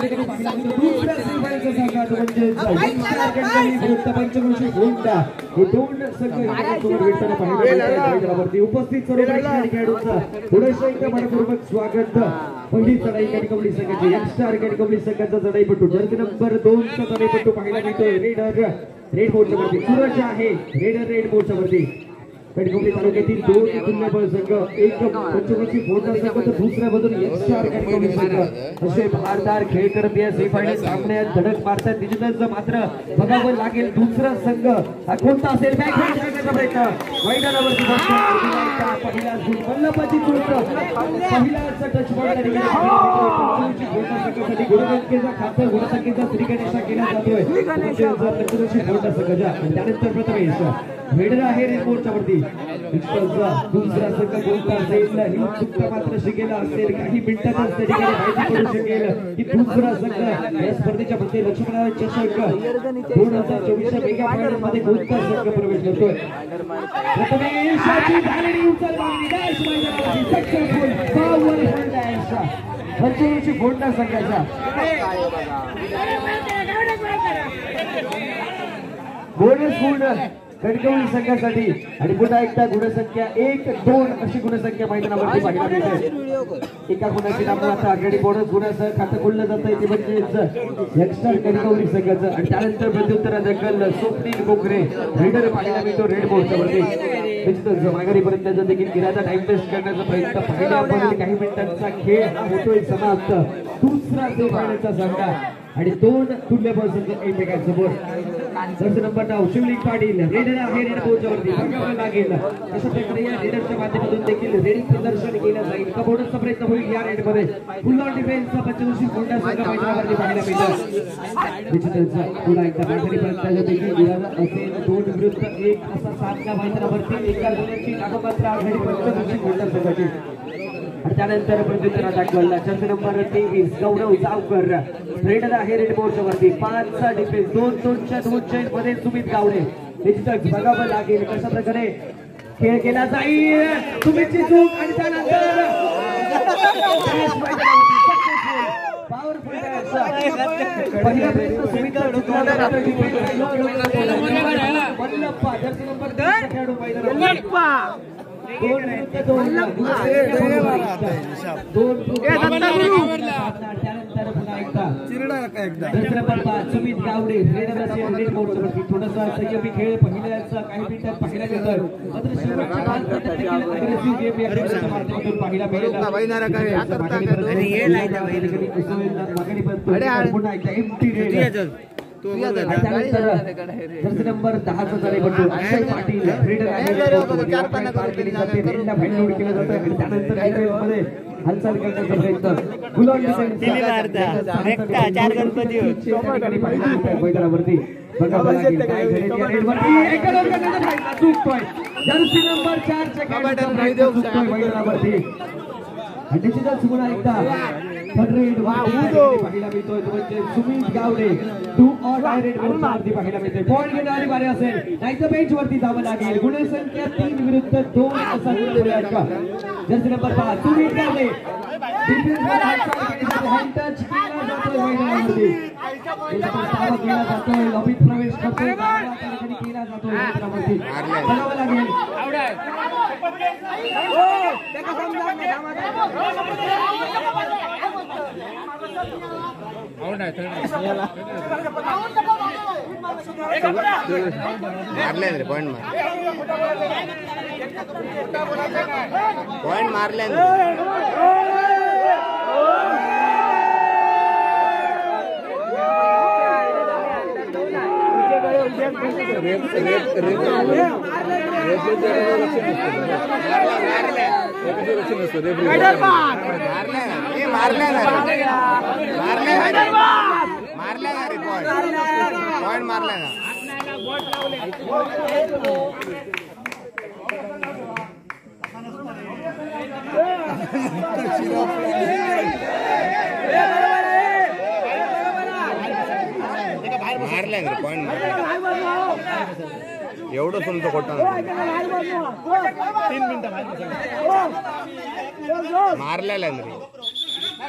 ठिकाणी पाहिला दुसऱ्या सेमीफायनलचा सामना म्हणजे पंचकृषी गोंडा हे दोन संघ भेटताना पाहिजे उपस्थित सर्व खेळाडूंचा पुढे एकदा मनपूर्वक स्वागत पहिली चढाई कबड्डी संघाची यंगस्टार कबड्डी संघाचा चढाईपटू जर्सी नंबर 2 चा चढाईपटू पाहायला मिळतोय रेड बोर्डच्या वरती सूरज आहे रेड बोर्डच्या वरती कणकवली तालुक्यातील दोन तुल्यबळ संघ एक पंचकृषी गोंडा संघ तर दुसऱ्या बाजूला यंगस्टार कणकवली संघ असे भारदार खेळ करत या सेमीफायनल सामन्यात धडक मारतात डिजिटलचं मात्र बघावं लागेल दुसरा संघ हा कोणता असेल बॅकहँड खेळण्याचा प्रयत्न मैदानावरती पहिला वल्लभाची चूक पहिलाच टच बॉल पंचकृषी गोंडा संघासाठी गुणसंख्येचा खातं गुणसंख्येचा श्रीगणेशा केला जातोय पंचकृषी गोंडा संघाच्या त्यानंतर प्रथमेश वेडर आहे रेडबोर्डच्या वरती दुसरा संघ कोणता असेल ही चूक मात्र शिकेला असेल काही मिनिटातच त्या ठिकाणी माहिती पडू शकेल की दुसरा संघ या स्पर्धेच्या मध्ये लक्ष्मण चषक 2024 मेगा फायनल मध्ये कोणता संघ प्रवेश करतोय प्रथमेशाची झालेली उचल मागणी डॅश मैदानावरती सक्सेसफुल पॉवरफुल डॅश पंचकृषी गोंडा संघाचा बोनस पूर्ण कणकवली संघासाठी आणि पुन्हा एकदा गुणसंख्या 1-2 अशी गुणसंख्या मैदानावरती पाहायला मिळते एका गुणाची नामं आता आघाडी बोनस गुणासह खातं खोललं जातं ते म्हणजेच यंगस्टर कणकवली संघाचं आणि त्यानंतर प्रत्युत्तर दखल स्वप्नील गोखरे रेडर पाहायला मिळतो रेड बोर्डच्या वरती निश्चितच माघारीपर्यंत देखील गिराचा टाइम वेस्ट करण्याचा प्रयत्न पाहिला आपण काही मिनिटांचा खेळ होतोय समाप्त दुसरा सेमीफायनलचा सामना आणि दोन तुल्यबळ संघ एकमेकांसमोर जर्सी नंबर 9 शिवलिंग पाटील रेडर आहे रेड बोर्डच्या वरती बघावं लागेल अशा प्रकारे या रेडरच्या माध्यमातून देखील रेडिंग प्रदर्शन केलं जाईल कबोर्डचा प्रयत्न होईल या रेडमध्ये फुल ऑन डिफेन्स पंचकृषी गोंडा संघ मैदानावरती पाहायला मिळतं निश्चितच पुन्हा एकदा माघारीपर्यंत देखील गिराजा असेल 2 विरुद्ध 1 असा सामना मैदानावरती एका गुणाची नाममात्र आघाडी पंचकृषी गोंडा संघाची आणि त्यानंतर प्रत्युत्तर दाखवला जर्सी नंबर 23 गौरव जावकर रेडर आहे रेड बोर्डच्या वरती 5 चा डिफेन्स 2-2च्या 2 चेंज मध्ये सुमित गावडे निश्चितच बघावं लागेल कशा प्रकारे खेळ केला जाईल सुमितची चूक आणि त्यानंतर पॉवरफुल पहिला प्रयत्न सुमितचा चुकला वल्लप्पा जर्सी नंबर 3 खेळाडू मैदानावर सुमित गावडे थोडासा संयमी खेळ पहिल्याचा काही मिनिटात पाहिला गेलं मात्र पाहिला मिळेल जर्सी नंबर 10 चा चढाईपटू अक्षय पाटील रेडर केलं जातं त्यानंतर मध्ये हालचाल करण्याचा प्रयत्न मैदानावरती बघावं लागेल काय चुकतोय जर्सी नंबर 4 च्या मैदानावरती निश्चितच पुन्हा एकदा पाहायला मिळतोय म्हणजे सुमित गावडे 2 ऑल रेड बोर्डवरती पाहायला मिळतोय पॉईंट घेणारी बारी असेल नाहीतर बेंच वरती जावं लागेल गुणसंख्या 3 विरुद्ध 2 असा jersey number 5 Sumit Gawade hand touch केला जातोय मैदानावरती केला जातोय लॉबीत प्रवेश करतोय केला जातोय मैदानावरती बघावं लागेल मारले रे पॉइंट मारले पॉइंट मारले ना मारले पॉइंट एवढं तुमचं खोटं 3 मिनिटं मारलेलं आहे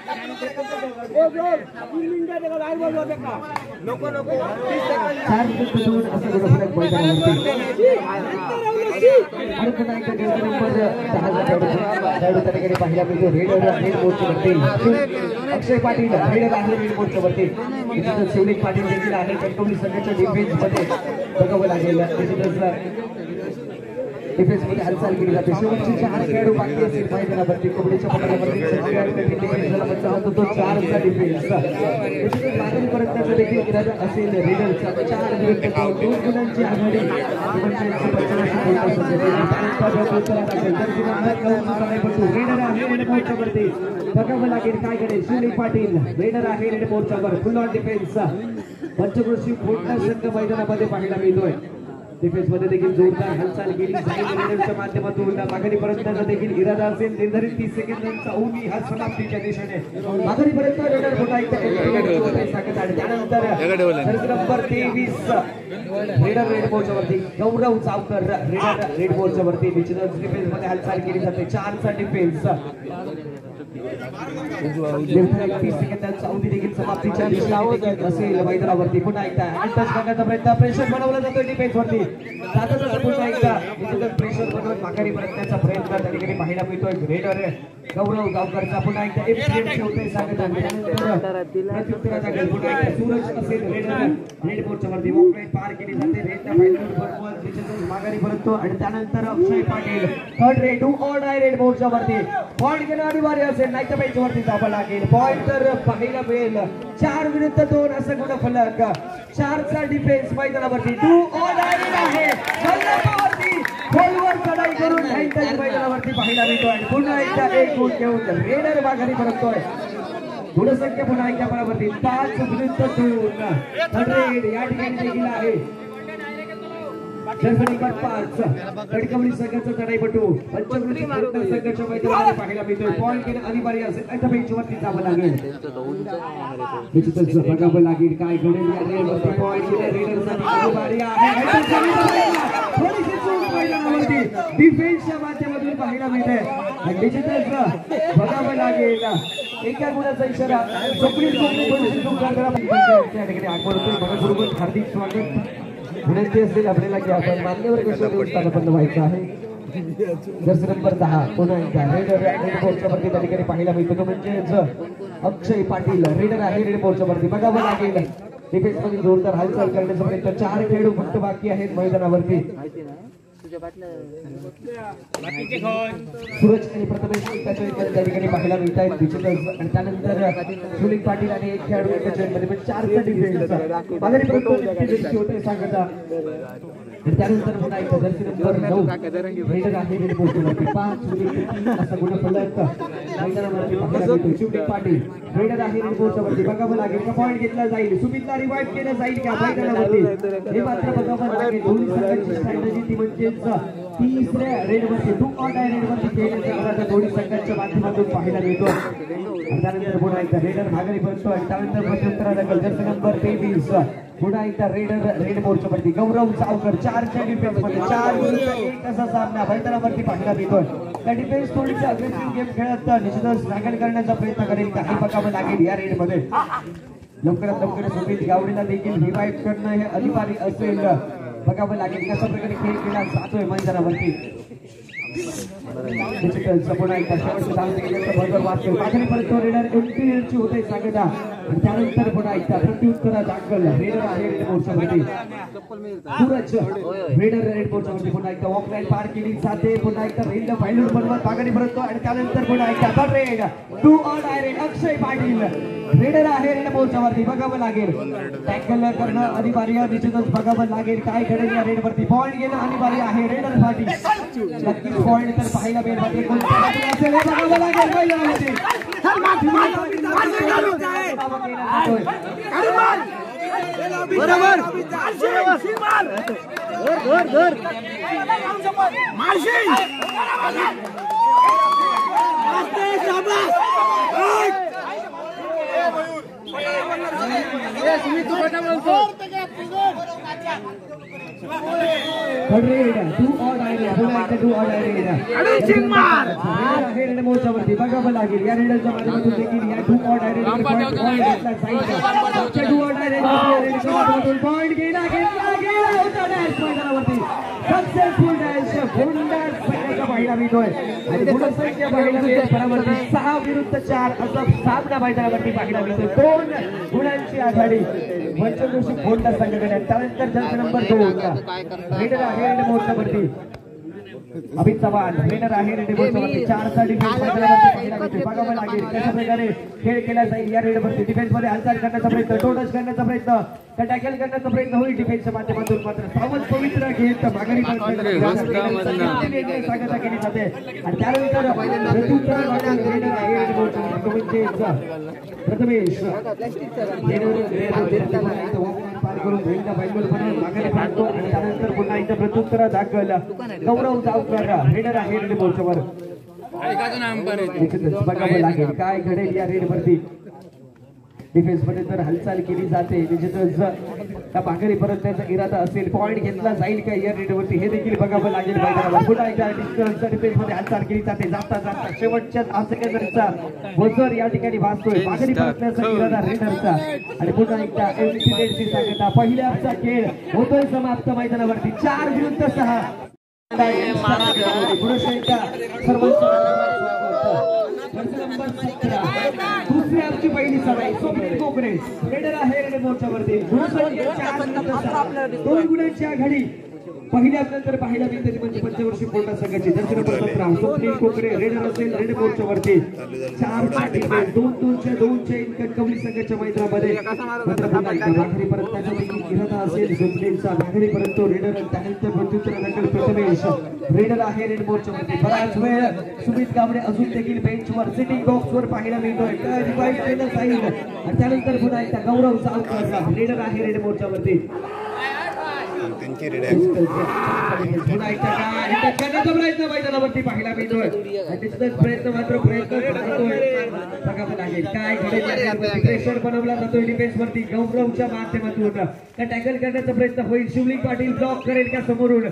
4 मिनिट दोन असं गुणफलक मैदानावरती आणि पुन्हा एकदा जर्सी नंबर 10 खेळाडू त्या ठिकाणी पाहिला मिळतो. रेड मोर्चावरती अक्षय पाटील रेड आहे. रेड मोर्चावरती शिवलिंग पाटील देखील आहे. कणकवली संघाच्या डिफेन्स मध्ये बघावं लागेल. डिफेन्स मध्ये हालचाल केली जाते. शेवटचे 4 खेळाडू बाकी असतील मैदानावरती. कबड्डीच्या पटावरती तो 4चा डिफेन्स मागणीपर्यंत देखील इरादा असेल. रेडरचा 4 विरुद्ध 2 गुणांची आघाडी बघावं लागेल काय करेल. शिवलिंग पाटील रेडर आहे. रेड मोर्चावर फुल ऑन डिफेन्स. पंचक्रोशी मोठा संघ मैदानामध्ये पाहायला मिळतोय. डिफेन्स मध्ये देखील जोरदार हालचाल केली जाईल. रेडरच्या माध्यमातून माघारीपर्यंत देखील इरादा असेल. निर्धारित 30 सेकंदांचा उभी हा समाप्तीच्या दिशेने माघारीपर्यंत रेडर पुन्हा एकदा त्यानंतर नंबर 23 रेडर रेड मोर्चावरती गौरव चावकर रेडर रेड मोर्चावरती निश्चितच डिफेन्स मध्ये हालचाल केली जाते. 4चा डिफेन्स 30 सेकंदांचा अवधी देखील समाप्तीच्या दिशेने असेल. मैदानावरती पुन्हा एकदा टच करण्याचा प्रयत्न. प्रेशर बनवला जातोय डिफेन्स वरती. पुन्हा एकदा निश्चितच प्रेशर बनवून माघारी परतण्याचा प्रयत्न त्या ठिकाणी पाहायला मिळतोय. रेडर गौरव गावकरचा पुन्हा एकदा होतोय स्वागत. प्रत्युत्तराचा गल पुन्हा एकदा सूरज असेल. रेडर रेड मोर्चावरती वॉकलाईन पार केली जाते. रेडच्या फायनल निश्चितच माघारी परततो आणि त्यानंतर Akshay Patil third raid do or die raid मोर्चावरती पॉईंट घेणं अनिवार्य असेल. नाही तर बेंचवरती जावं लागेल. पॉईंट तर पाहायला मिळेल. 4 विरुद्ध 2 असं गुणफलक. 4चा डिफेन्स मैदानावरती 2 ऑल डाय आहे. खोलवर चढाई करून मैदानावरती पाहायला मिळतोय. पुन्हा एकदा 1 गुण घेऊन रेडर माघारी परततोय. गुणसंख्या पुन्हा एकदा बरोबरती 5 विरुद्ध 2 या ठिकाणी देखील आहे. कणकवली संघाचा चढाईपटू पंचक्रोशी संघाच्या मैदानामध्ये पाहायला मिळतोय. पॉईंट घेणं अनिवार्य असेल. आता बेंचवरती जावं लागेल. निश्चितच बघावं लागेल काय घडेल. या रेडवरती पॉईंट घेणं रेडरसाठी अनिवार्य आहे. थोडीशी चूक मैदानावरती डिफेन्सच्या माध्यमातून पाहायला मिळते. निश्चितच बघावं लागेल. एका गुणाचा इशारा हार्दिक स्वागत. विनंती असेल आपल्याला की आपण मान्यवर स्थानापन्न व्हायचं आहे. जर्सी नंबर 10 पुन्हा एकदा रेडर रेड मोर्चावरती त्या ठिकाणी पाहायला मिळतो. तो म्हणजे अक्षय पाटील रेडर आहे. रेड मोर्चावरती बघावं लागेल. डिफेन्स मध्ये जोरदार हालचाल करण्याचा प्रयत्न. 4 खेळाडू फक्त बाकी आहेत मैदानावरती. सूरज आणि प्रथमेश त्या ठिकाणी पाहायला मिळत आहेत. आणि त्यानंतर शिवलिंग पाटील आणि 1 खेळाडू एका चेंडमध्ये 4चा डिफेन्स माघारी होते सांगता. त्यानंतर पुन्हा एकदा जर्सी नंबर 9 रेडर आहे. रेड मोर्चावरती 5 विरुद्ध 3 असा गुणफलक मैदानावरती पाहायला मिळतो. शिवलिंग पाटील रेडर आहे. रेड मोर्चावरती बघावं लागेल का पॉईंट घेतला जाईल. सुमितला रिवाइव्ह केलं जाईल का मैदानावरती हे मात्र बघावं लागेल. दोन्ही संघांची स्ट्रॅटेजी ती म्हणजेच 3ऱ्या रेडवरती 2 ऑल डाय रेडवरती खेळण्याचा दोन्ही संघांच्या माध्यमातून पाहायला मिळतो. त्यानंतर पुन्हा एकदा रेडर माघारी परततो आणि त्यानंतर प्रत्युत्तराला जर्सी नंबर 23 पुन्हा एकदा रेडर रेड मोर्चावरती गौरव चावकर 4च्या डिफेन्स मध्ये 4 विरुद्ध 1 असा सामना मैदानावरती पाहायला मिळतोय. त्या डिफेन्स थोडीशी अग्रेसिव्ह गेम खेळत निश्चितच स्ट्रगल करण्याचा प्रयत्न करेल. काही बघावं लागेल या रेड मध्ये. लवकरात लवकर सुमित गावडेला देखील रिवाइव्ह करणं हे अनिवार्य असेल. बघावं लागेल कशा प्रकारे खेळ केला जातोय मैदानावरती. पुन्हा एकदा शेवटच्या 10 सेकंदाचा बरोबर वाचतो. माघारी परत रेडर एमपीएलची होते सांगता. आणि त्यानंतर पुन्हा एकदा प्रत्युत्तरा दाखल रेडर आहे. रेड मोर्चावरती सूरज रेडर रेड मोर्चावरती पुन्हा एकदा वॉकलाईन पार केली जाते. पुन्हा एकदा रेड फायनल बनवत माघारी परततो आणि त्यानंतर पुन्हा एकदा रेड 2 ऑल डाय रेड अक्षय पाटील रेडर आहे. रेड मोर्चावरती बघावं लागेल. टॅकल करणं अनिवार्य. निश्चितच बघावं लागेल काय घडेल या रेडवरती. पॉईंट घेणं अनिवार्य आहे रेडर साठी. नक्कीच पॉईंट तर पाहायला मिळेल. असेल हे बघावं लागेल मैदानावरती. बरोबर रेड टू ऑड आहे पुन्हा एकदा टू ऑड आहे रेड मोर्चावरती बघावं लागेल या रेडच्या माध्यमातून देखील या टू ऑड आहे टू ऑड आहे पॉईंट गेला होता डॅश मैदानावरती सक्सेसफुल डॅश गोलंदाज संघाचा पहिला मिळतोय आणि गुणसंख्या पहिला मिळते परावर्ती 6 विरुद्ध 4 असा सामना मैदानावरती पाहायला मिळतोय 2 गुणांची आघाडी पंचकृषी गोलंदाज संघाकडे त्यानंतर जंग नंबर 2 रेडर आहे रेड मोर्चावरती अभित चव्हाण रेडर आहे रेड मोर्चावरती 4 चा डिफेन्स मैदानावरती पाहायला मिळतोय बघावं लागेल कशा प्रकारे खेळ केला जाईल या रेडवरती डिफेन्स मध्ये हालचाल करण्याचा प्रयत्न टोटच करण्याचा प्रयत्न टॅकल करण्याचा प्रयत्न होईल डिफेन्सच्या माध्यमातून मात्र सावध पवित्र घेत माघारी सांगता केली जाते आणि त्यानंतर प्रथमेश पार करून माघारी पाडतो आणि त्यानंतर पुन्हा एकदा प्रत्युत्तर दाखल गौरव जावकर रेडर आहे रेड मोर्चावर बघावं लागेल काय घडेल या रेड वरती डिफेन्स मध्ये तर हालचाल केली जाते निश्चितच त्या माघारी परत त्याचा इरादा असेल पॉईंट घेतला जाईल का या रेड वरती हे देखील बघावं लागेल मैदानावर पुन्हा एकदा डिफेन्स मध्ये हालचाल केली जाते जाता जाता शेवटच्या 10 सेकंदाचा बजर या ठिकाणी वाजतोय माघारी परतण्याचा इरादा रेडरचा आणि पुन्हा एकदा एमपीची सांगता पहिल्याचा खेळ होतोय समाप्त मैदानावरती 4 विरुद्ध 6 दुसरी आमची पहिली सराई सोबत कोकणे रेडर आहे रेड मोर्चावरती 2 गुणांची आघाडी पहिल्या नंतर पाहायला मिळते म्हणजे पंचवर्षीय पूर्ण संघाची दर्शन नंबर 17 सोबत कोकणे रेडर असेल रेड मोर्चावरती 4-2च्या कवली संघाच्या मैदानामध्ये मात्र पुन्हा एकदा माघारी परत त्याचा इरादा असेल सुप्रीमचा माघारी परत तो रेडर त्यानंतर प्रत्युत्तर दाखल प्रथमेश रेडर आहे रेड मोर्चावरती बराच वेळ सुमित गावडे अजून देखील बेंचवर सिटिंग बॉक्सवर पाहायला मिळतोय रिवाइव्ह केलं जाईल आणि त्यानंतर पुन्हा एकदा गौरव जावकर रेडर आहे रेड मोर्चावरती मैदानावरती पाहायला मिळतोय प्रयत्न मात्र प्रयत्न बघावं लागेल काय घडेल प्रेशर बनवला जातोय डिफेन्स वरती गौरवच्या माध्यमातून का टॅकल करण्याचा प्रयत्न होईल शिवलिंग पाटील ब्लॉक करेल का समोरून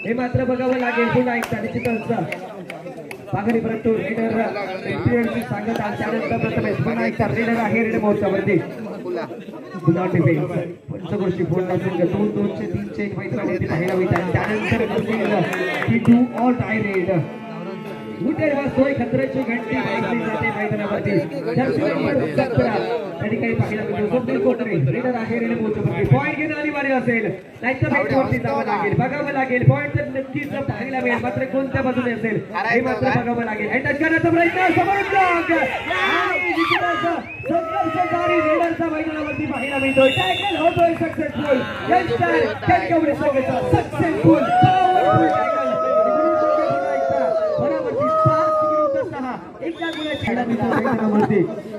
हे मात्र बघावं लागेल पुन्हा एकदा निश्चितच माघारी परत तो रेडर सांगत आहे त्यानंतर प्रथमेश पुन्हा एकदा रेडर आहे रेड मोर्चावरती पुन्हा डिफेन्स पंचवर्षीय पूर्ण संघ 2-2-3 मैदानावरती पाहायला मिळतात त्यानंतर टू ऑट आहे रेड उठेल वाजतोय खतऱ्याची घंटी ऐकली जाते मैदानावरती त्या ठिकाणी पाहायला मिळतो स्वप्नील कोकणे रेडर आहे रेड मोर्चावरती पॉईंट घेणं अनिवार्य असेल नाहीतर बेटवरती जावं लागेल बघावं लागेल पॉईंट तर नक्कीच पाहायला मिळेल मात्र कोणत्या बाजूने असेल हे मात्र बघावं लागेल अटॅक करण्याचा प्रयत्न समोर ब्लॉक आणि संघर्षकारी रेडरचा मैदानावरती पाहायला मिळतोय टॅकल होतोय सक्सेसफुल सक्सेसफुल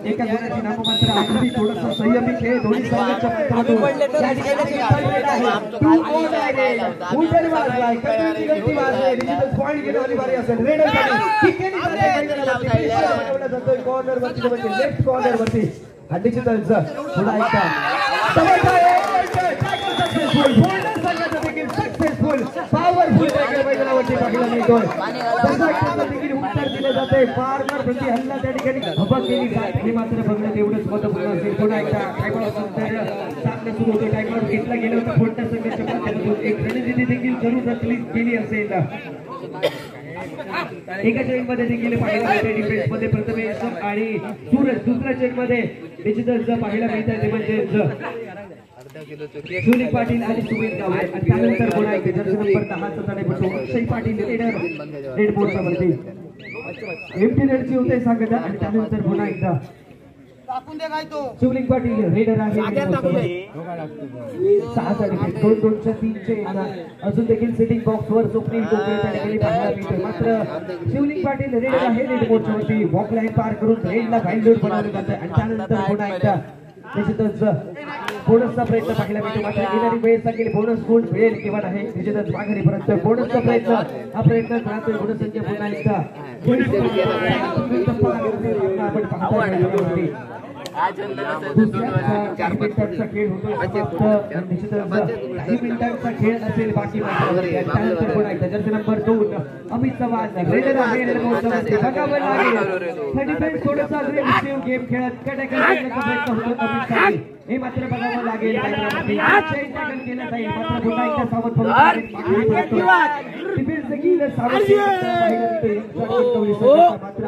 एका गुणाची नाममात्र अगदी थोडासा संयमी खेळ दोन्ही संघाच्या पॉईंट घेणं अनिवार्य असेल कॉर्नर वरती लेफ्ट कॉर्नर वरती हद्दीची तंज पुन्हा सक्सेसफुल पॉवरफुल मैदानावरती पाहायला मिळतोय देखील उत्तर दिले जाते फार्मर प्रति हल्ला त्या ठिकाणी धबक केली जाते हे मात्र बघण्यात एवढंच महत्त्वपूर्ण असेल पुन्हा एकदा टाइमआउट सामना सुरू होतो टाइमआउट घेतला गेला होता कोणत्या संघाच्या माध्यमातून एक रणनीती देखील जरूर केली असेल एका चेंडमध्ये देखील पाहायला मिळते डिफेन्स मध्ये प्रथमेश आणि सूरज दुसऱ्या चेंडमध्ये निश्चितच पाहायला मिळतं ते म्हणजे शिवलिंग पाटील आणि सुमित गावडे आणि त्यानंतर पुन्हा एक जर्सी नंबर 10 चा तडे बसवून अक्षय पाटील रेड बोर्डवरती एमटी रेडची होते सांगता आणि त्यानंतर पुन्हा एकदा शिवलिंग पाटील रेडर आहे 6 चा डिफेन्स 2-2-3 अजून देखील सिटिंग बॉक्स वर सुप्रीम कोकणे त्या ठिकाणी पाहायला मिळते मात्र शिवलिंग पाटील रेडर आहे रेड बोर्डवरती वॉक लाईन पार करून रेडला बाइंडर बनवलं जातं आणि त्यानंतर पुन्हा एकदा निश्चितच बोनसचा प्रयत्न पाहायला मिळतो मात्र येणारी वेळ सांगेल बोनस गुण मिळेल किंवा नाही निश्चितच माघारी परत बोनसचा प्रयत्न हा प्रयत्न राहतोय गुणसंख्या पुन्हा एकदा आपण पाहता मिनिटांचा खेळ होतो समाप्त. निश्चितच काही मिनिटांचा खेळ असेल बाकी त्यानंतर पुन्हा एकदा Jersey number 2 Amit Chavan raider आहे. बघावं लागेल डिफेन्स थोडासा अग्रेसिव्ह गेम खेळत टॅकल करण्याचा प्रयत्न होतो अमित चव्हाण. हे मात्र बघावं लागेल टॅकल केलं जाईल मात्र पुन्हा एकदा सावध डिफेन्स देखील सावध मात्र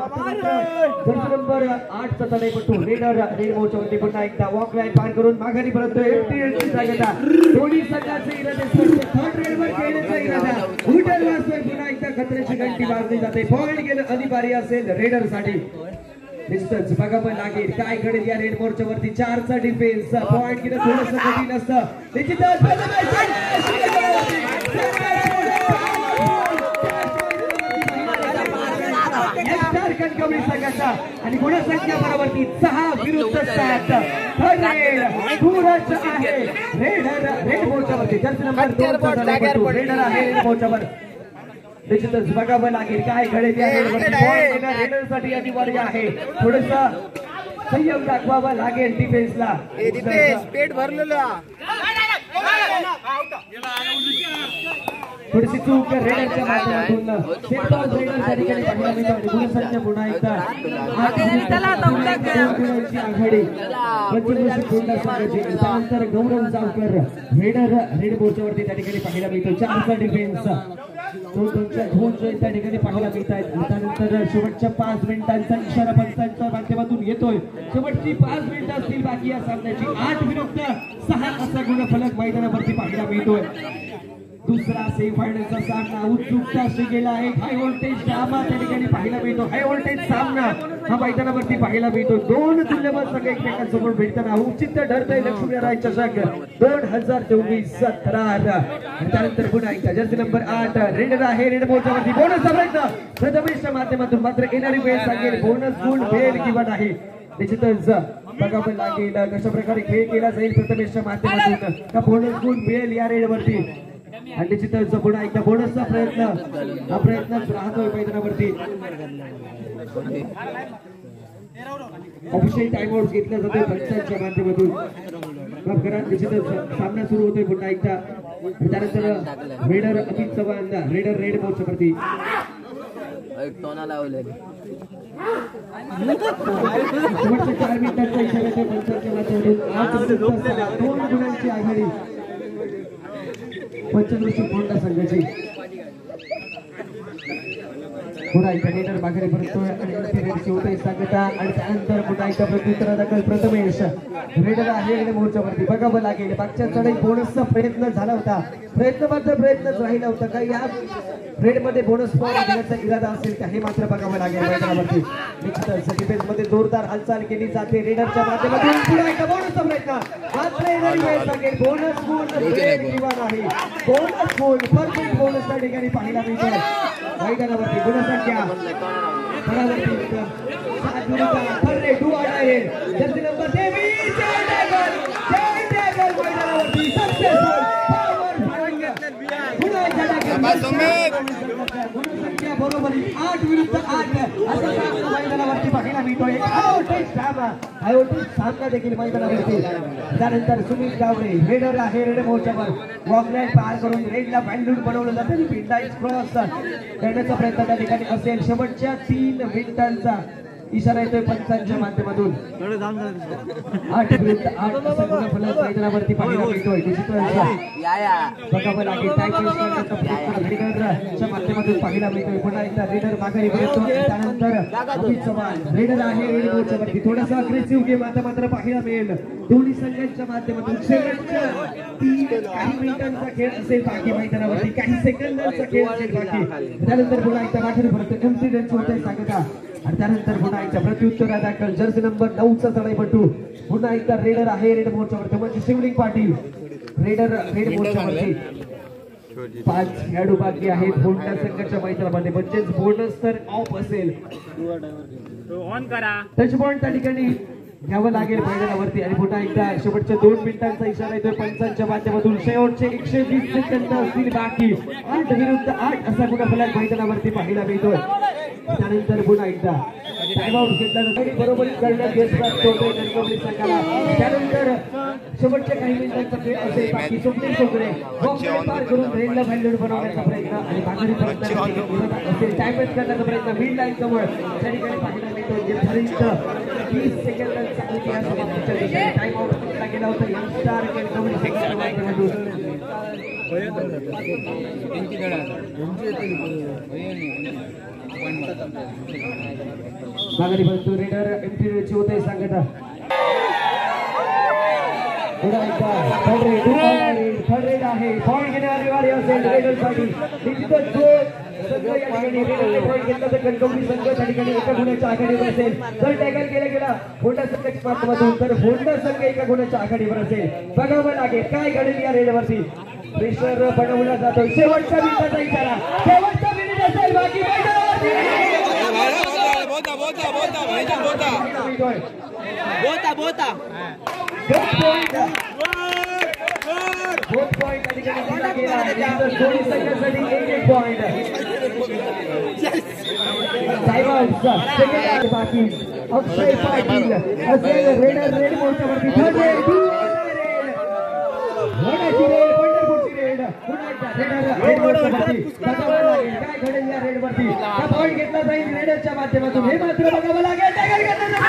नंबर 8 चा तडेपटू रेडर रेड मोर्चावरती पुन्हा एकदा वॉक लाईन पार करून माघारी परततोय. सांगता दोन्ही संघाचे इरादे थर्ड रेडवर खेळण्याचा इरादा उठल वाजतोय. पुन्हा एकदा खतऱ्याची घंटी वाजली जाते. पॉईंट गेलं अधिकारी असेल रेडर साठी. निश्चितच बघावं लागेल काय घडेल या रेड मोर्चावरती. 4चा डिफेन्स पॉईंट गेलं थोडंसं कठीण असतं. निश्चितच कणकवली संघाचा आणि गुणसंख्या बरोबरती 6 विरुद्ध 7. दूरच आहे रेडर रेड मोर्चावरती. जर्सी नंबर 2 रेडर आहे रेड मोर्चावर. निश्चितच बघावं लागेल काय घडेल या रेडर साठी अनिवार्य आहे. थोडस संयम दाखवावा लागेल डिफेन्सला. पेट भरलेला थोडीशी चूक रेडरच्या माध्यमातून सेंटर रेडरच्या ठिकाणी पाहायला मिळते. गुणसंख्या पुन्हा एकदा आघाडी पंचकृषी कोंडा संघाची. त्यानंतर गौरव जावकर रेडर रेड मोर्चावरती त्या ठिकाणी पाहायला मिळतो. 4चा डिफेन्स दोन त्या ठिकाणी पाहायला मिळत आहेत. त्यानंतर शेवटच्या 5 मिनिटांचा इशारा पंचांच्या माध्यमातून येतोय. शेवटची 5 मिनिटं असतील बाकी या सामन्याची. 8 विरुद्ध 6 असा गुणफलक मैदानावरती पाहायला मिळतोय. दुसरा सेमीफायनलचा सामना उत्सुकता गेला आहे. हाय व्होल्टेज ड्रामा त्या ठिकाणी पाहायला मिळतो. हाय व्होल्टेज सामना हा मैदानावरती पाहायला मिळतो. 2 तुल्यबळ संघ एकमेकांसमोर भेटताना उचित ठरतंय लक्ष्मीनारायण चषक 2024 तक्रार. त्यानंतर पुन्हा एकदा जर्सी नंबर 8 रेडर आहे रेड मोर्चावरती. बोनसचा प्रयत्न प्रथमेशच्या माध्यमातून मात्र येणारी वेळ सांगेल बोनस गुण मिळेल किंवा नाही. निश्चितच बघावं लागेल कशा प्रकारे खेळ केला जाईल प्रथमेशच्या माध्यमातून. का बोनस गुण मिळेल या रेडवरती. आणि निश्चितच पुन्हा एकदा बोनसचा प्रयत्न हा प्रयत्नच राहतोय मैदानावरती. ऑफिशियल टाइम आउट घेतला जातोय पंचांच्या माध्यमातून. निश्चितच सामना सुरू होतोय पुन्हा एकदा. त्यानंतर raider Amit Chavan raider raid मोर्चावरती. शेवटच्या 4 मिनिटांचा इशारा येतोय पंचांच्या माध्यमातून. 2 गुणांची आघाडी पंचकृषी कोंडा संघाची. पुन्हा एकदा रेडर माघारी परततोय आणि होतोय सांगता. आणि त्यानंतर पुन्हा एकदा प्रत्युत्तरा दाखल प्रथमेश रेडर आहे रेड मोर्चावरती. बघावं लागेल मागच्या चढाई बोनसचा प्रयत्न झाला होता. प्रयत्न मात्र प्रयत्नच राहिला होता. काही या रेड मध्ये बोनस पॉईंट घेण्याचा इरादा असेल का हे मात्र बघावं लागेल मैदानावरती. निश्चितच डिफेन्स मध्ये जोरदार हालचाल केली जाते रेडरच्या माध्यमातून. पुन्हा एकदा बोनसचा प्रयत्न मात्र येणारी वेळ सांगेल बोनस गुण किंवा नाही. बोनस गुण परफेक्ट बोनस त्या ठिकाणी पाहायला मिळतो मैदानावरती. गुणसंख्या जर्सी नंबर 23 मैदानावरती गुणसंख्या बरोबर 8 विरुद्ध 8 असं मैदानावरती पाहायला मिळतोय. हाय व्होल्टेज सामना देखील मैदानावरती. त्यानंतर सुनील गावडे रेडर आहे रेड मोर्चावर. वॉकलाईन पार करून रेडला बँडून बनवलं जातं. पिंडाईच क्रॉस करण्याचा प्रयत्न त्या ठिकाणी असेल. शेवटच्या 3 मिनिटांचा इशारा येतोय पंचांच्या माध्यमातून. 8 विरुद्ध 8 असा गुणफलक मैदानावरती पाहायला मिळतोय. बघावं लागेल रेडरच्या माध्यमातून पाहायला मिळतोय. पुन्हा एकदा रेडर माघारी परततो. त्यानंतर अमित चव्हाण रेडर आहे रेड मोर्चावरती. थोडासा अग्रेसिव्ह गेम आता मात्र पाहायला मिळेल दोन्ही संघांच्या माध्यमातून. शेवटच्या 3 काही मिनिटांचा खेळ असेल बाकी मैदानावरती. काही सेकंदांचा खेळ असेल बाकी. त्यानंतर पुन्हा एकदा माघारी परततो. एमसी होतंय सांगता. आणि त्यानंतर पुन्हा एकदा प्रत्युत्तरा दाखल जर्सी नंबर 9चा तडाईपटू. पुन्हा एकदा रेडर आहे रेड मोर्चावरती. म्हणजे शिवलिंग पाटील रेडर रेड मोर्चावरती. 5 खेळाडू बाकी आहेत होंडा संघाच्या मैदानामध्ये. म्हणजेच बोनस तर ऑफ असेल. टच पॉइंट त्या ठिकाणी घ्यावं लागेल मैदानावरती. आणि पुन्हा एकदा शेवटच्या 2 मिनिटांचा इशारा येतोय पंचांच्या माध्यमातून. शेवटचे 120 सेकंद असतील बाकी. 8 विरुद्ध 8 असा गुणफलक मैदानावरती पाहायला मिळतोय. त्यानंतर पुन्हा एकदा टाइमआउट घेतला जातो आणि बरोबर करण्यात यश प्राप्त होते कणकवली संघाला. त्यानंतर शेवटच्या काही मिनिटांचा खेळ असेल बाकी सुप्रीम सोगरे बॉक्सकडे पार करून रेडला व्हॅल्यूड बनवण्याचा प्रयत्न आणि माघारी परत असेल टाइमपास करण्याचा प्रयत्न मिड लाईन जवळ त्या ठिकाणी पाहायला मिळतो जे ठरित 20 सेकंदांचा इतिहास समाप्तीच्या दिशेने टाइमआउट घेतला गेला होता यंगस्टार कणकवली संघाच्या माध्यमातून. माघारी परंतु रेडर एमटीची होते सांगता थर्ड रेड आहे. पॉईंट घेणारी वारी असेल रेडरसाठी निश्चितच जो सगळं या ठिकाणी रेडरने पॉईंट घेतला तर कणकवली संघ त्या ठिकाणी एका गुणाच्या आघाडीवर असेल. जर टॅकल केला गेला होंडा संघाच्या माध्यमातून तर होंडा संघ एका गुणाच्या आघाडीवर असेल. बघावं लागेल काय घडेल या रेडवरती. प्रेशर बनवला जातो. शेवटचा मिनिटाचा इशारा शेवटचा मिनिट असेल बाकी बोथ पॉइंट या ठिकाणी दिला गेला आहे. दोन्ही संघांसाठी एक पॉइंट. बाकी अक्षय पाटील असेल रेडर रेड मोर्चावरती थर्ड रेड होण्याची रेड पंढरपूरची रेड रेड मोर्चावरती बघावं लागेल काय घडेल या रेडवरती. हा पॉइंट घेतला जाईल रेडरच्या माध्यमातून हे मात्र बघावं लागेल. टॅकल करण्याचा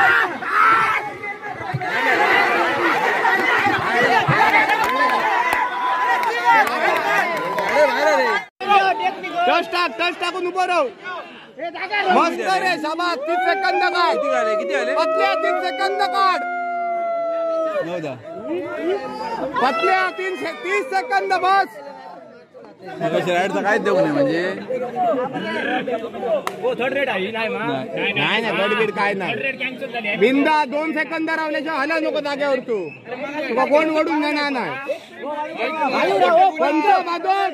टच टाकून उभं राहू. मस्त रे शाबास. 30 सेकंद काढ. किती आले पतल्या 3 सेकंद काढ. पतल्या 30 सेकंद बस. काय देऊ नये म्हणजे थर्ड रेड आहे. नाही थर्ड रेड काय नाही. बिंदा 2 सेकंद रावल्याशिवाय हला नको जागेवर. तुला कोण वडून जाणार नाही. पंच बाजून